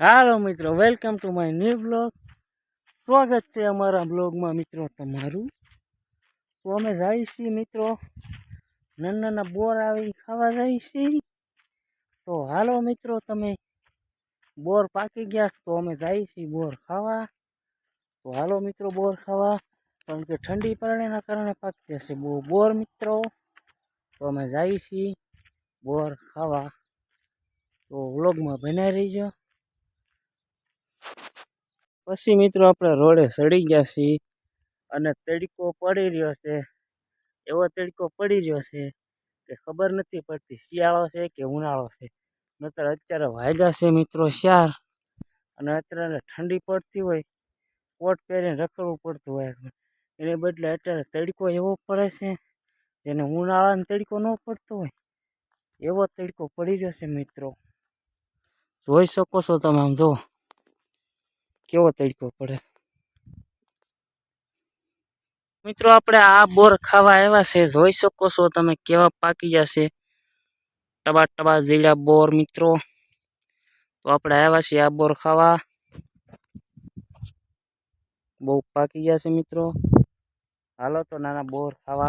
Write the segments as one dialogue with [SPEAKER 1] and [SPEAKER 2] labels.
[SPEAKER 1] Hello मित्रों, welcome to my new blog. स्वागत है अमरा ब्लॉग में मित्रों तमारू। तो अमे जाई છી मित्रों नाना बोर आवी खावा जाई છી। तो हालो मित्रों, तमे बोर पाकी गया तो अमे जाई છી बोर खावा। तो हालो मित्रों बोर खावा, कारण के ठंडी पड़ने ना कारणे पाकी जशे बोर मित्रों। तो अमे जाई છી बोर खावा। तो व्लॉग में बने रहीजो। पछी मित्रों आपणे रोडे सड़ी गया છી અને તડકો પડી રહ્યો છે। એવો તડકો પડી રહ્યો છે કે ખબર નથી પડતી શિયાળો છે કે ઉનાળો છે। નતર અત્યારે વાગ્યા છે મિત્રો 4 અને અત્યારે ઠંડી પડતી હોય, કોટ પહેરીને રખડવું પડતું હોય, એને બદલે અત્યારે તડકો એવો પડે છે જેને ઉનાળાનો તડકો ન પડતો હોય એવો તડકો પડી રહ્યો છે મિત્રો। જોઈ શકો છો તમે, આમ જો કેવો તડકો પડે। मित्रों आपणे आ बोर खावा आव्या छे, जोई शको छो तमे केवा पाकी जशे टबा टबा जीड़ा बोर मित्रों। तो आपणे आव्या छे आ बोर खावा, बहु पाकी गया छे मित्रों। हालो तो नाना बोर खावा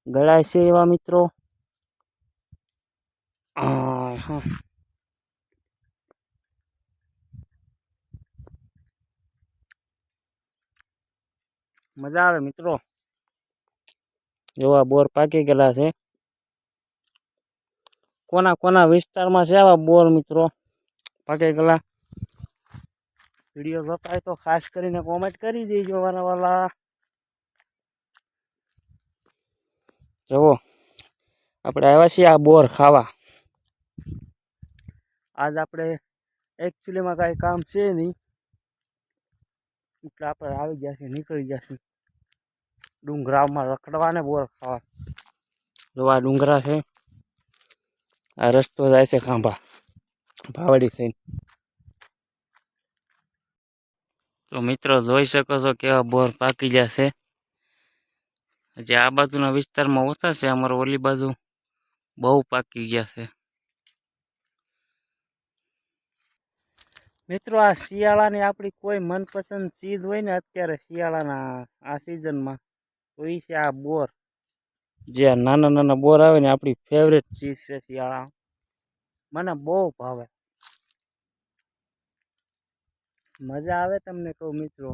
[SPEAKER 1] गळाय छे एवा मित्रों। हाँ मजा आवे मित्रों। जो आ बोर पाकी गेला छे, कोना कोना विस्तार में छे आवा बोर मित्रों पाकी गेला। वीडियो जोता है तो खास करीने कमेंट करी देजो वाला वाला। जो आपणे आव्या छीए आ बोर खावा। आज आपणे एक्चुअली में काई काम छे नहीं, એટલે આપણે આવી ગયા છે, નીકળી ગયા છે ડુંગરામાં રખડવા ને બોર ખાવા। જો આ ડુંગરા છે, આ રસ્તો જાય છે ખાંભા ભાવડી થઈને। તો મિત્રો જોઈ શકો છો કેવા બોર પાકી ગયા છે। હજી આ બાજુના વિસ્તારમાં ઓછા છે, અમારો ઓલી બાજુ બહુ પાકી ગયા છે। મિત્રો આ શિયાળાની આપણી કોઈ મનપસંદ ચીજ હોય ને અત્યારે શિયાળાના આ સિઝનમાં તો એ છે આ બોર। જે નાના નાના બોર આવે ને આપણી ફેવરેટ ચીજ છે શિયાળા, મને બહુ ભાવે, મજા આવે તમને કહું મિત્રો।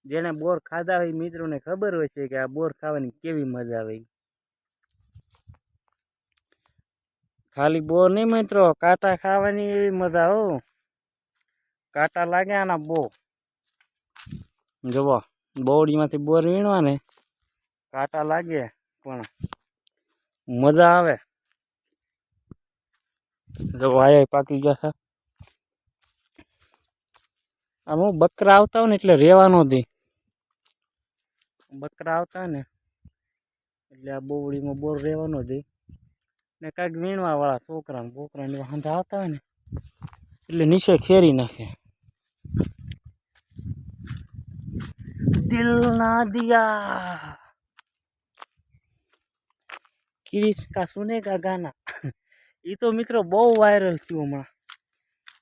[SPEAKER 1] જેને બોર ખાધા હોય મિત્રોને ખબર હોય છે કે આ બોર ખાવાની કેવી મજા આવે। खाली बोर नहीं मित्रों, काटा खावानी मजा हो। काटा लागे आना बो जो बोवड़ी में बोर वीणवा ने काटा लागे पण मजा आवे। जो आया पाकी गया था। आम बकरा आवता हो ने એટલે રહેવાનો દે, बकरा आवता ने એટલે આ બોવડીમાં બોર રહેવાનો દે ને કાંઈક વીણવા વાળા છોકરા ને બોકરા ને હાંધા આવતા હોય ને એટલે નીચે ખેરી નાખે। दिल ना दिया क्रिश का सुनेगा गाना ये तो मित्रों बहुत वायरल थी हमारा।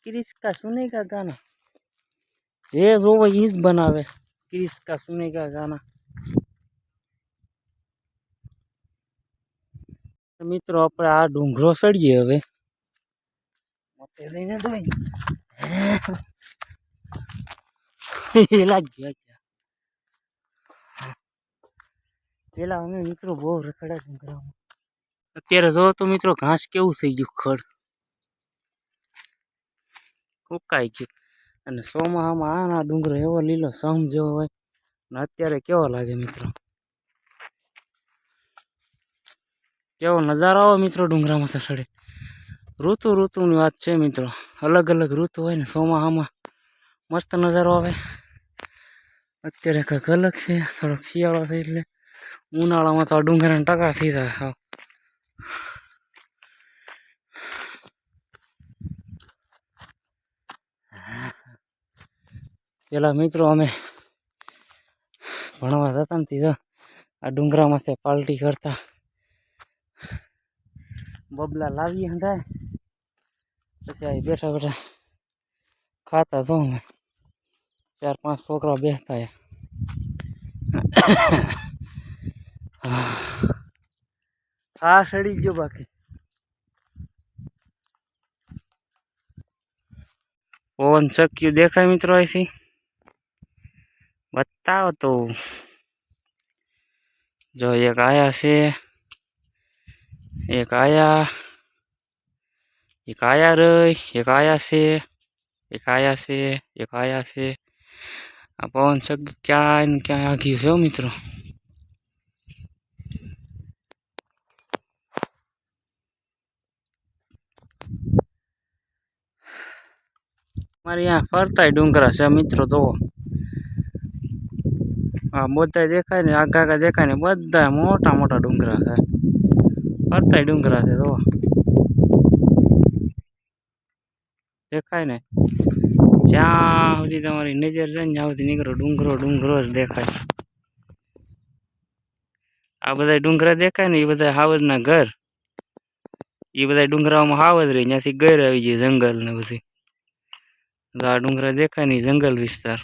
[SPEAKER 1] क्रिश का सुनेगा गाना जे जो ईज बनावे, क्रिश का सुनेगा गाना। मित्रों अपने आ डूंगरो सड़िए हवे मते जईने जोई लाग गया क्या पेला अमे मित्रों बहुत रखड़ा डूंगरा में। અત્યારે જો તો મિત્રો ઘાસ કેવું થઈ ગયું, ખડ સુકાઈ ગયું અને ચોમાસામાં આના ડુંગરો એવો લીલો સમ જેવો હોય ને અત્યારે કેવો લાગે મિત્રો, કેવો નજારો આવે મિત્રો ડુંગરામાં ચડે। ઋતુ ઋતુની વાત છે મિત્રો, અલગ અલગ ઋતુ હોય ને ચોમાસામાં મસ્ત નજારો આવે। અત્યારે કંઈક અલગ છે, થોડોક શિયાળો થાય એટલે ઉનાળામાં તો આ ડુંગરાના ટકા થઈ જાય। પેલા મિત્રો અમે ભણવા જતા ને ત્યાં આ ડુંગરામાંથી પાલટી કરતા, બબલા લાવીએ હંધાય પછી અહીં બેઠા બેઠા ખાતા તો અમે 4-5 છોકરા બેસતા હા સડી ગયો બાકી પવન ચક્યું દેખાય મિત્રો અહીંથી બતાવો તો જો એક આયા છે એક આયા રઈ એક આયા છે એક આયા છે એક આયા છે આ પવન ચક્યું ક્યાં ને ક્યાં આગી છે મિત્રો અમારે यहाँ फरता डूंगरा से मित्रों तो हाँ બધા દેખાય ને આગા આગા દેખાય ને બધા મોટા મોટા ડુંગરા છે ફરતા ડુંગરા છે તો દેખાય ને જ્યાં સુધી તમારી નજર જાય ને ત્યાં સુધી નીકળો ડુંગરો ડુંગરો જ દેખાય આ બધા ડુંગરા દેખાય ને એ બધા હાવજના ઘર એ બધા ડુંગરામાં હાવજ રહી ત્યાંથી ઘર આવી જાય જંગલ ને બધી આ ડુંગરા દેખાય ને જંગલ વિસ્તાર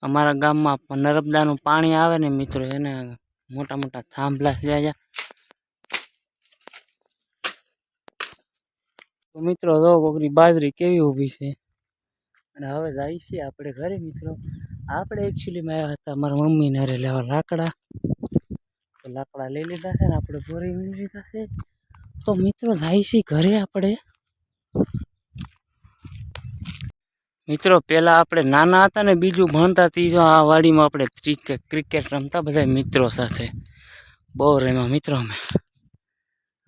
[SPEAKER 1] અમારા ગામમાં નર્મદાનું પાણી આવે ને મિત્રો એને મોટા મોટા થાંભલા છે તો મિત્રો જો કોકરી બાજરી કેવી ઊભી છે અને હવે જાય છે આપણે ઘરે મિત્રો આપણે એકચ્યુઅલીમાં આવ્યા હતા મારા મમ્મીને હારે લેવા લાકડા તો લાકડા લઈ લીધા છે ને આપણે બોરી વીણી લીધા છે તો મિત્રો જાય છે ઘરે આપણે મિત્રો પેલા આપણે નાના હતા ને બીજું ભણતા ત્રીજો આ વાડીમાં આપણે ક્રિકેટ રમતા બધા મિત્રો સાથે બહુ રમ્યા મિત્રો અમે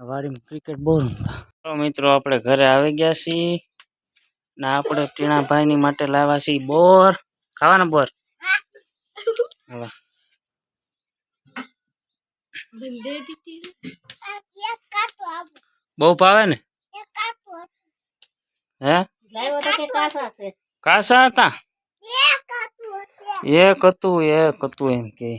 [SPEAKER 1] વાડીમાં ક્રિકેટ બહુ રમતા તો મિત્રો આપણે ઘરે આવી ગયા છીએ ને આપણે ટીણાભાઈની માટે લાવ્યા છીએ બોર ખાવાના બોર બહુ ભાવે ને હે કાસા હતા એક હતું એમ કે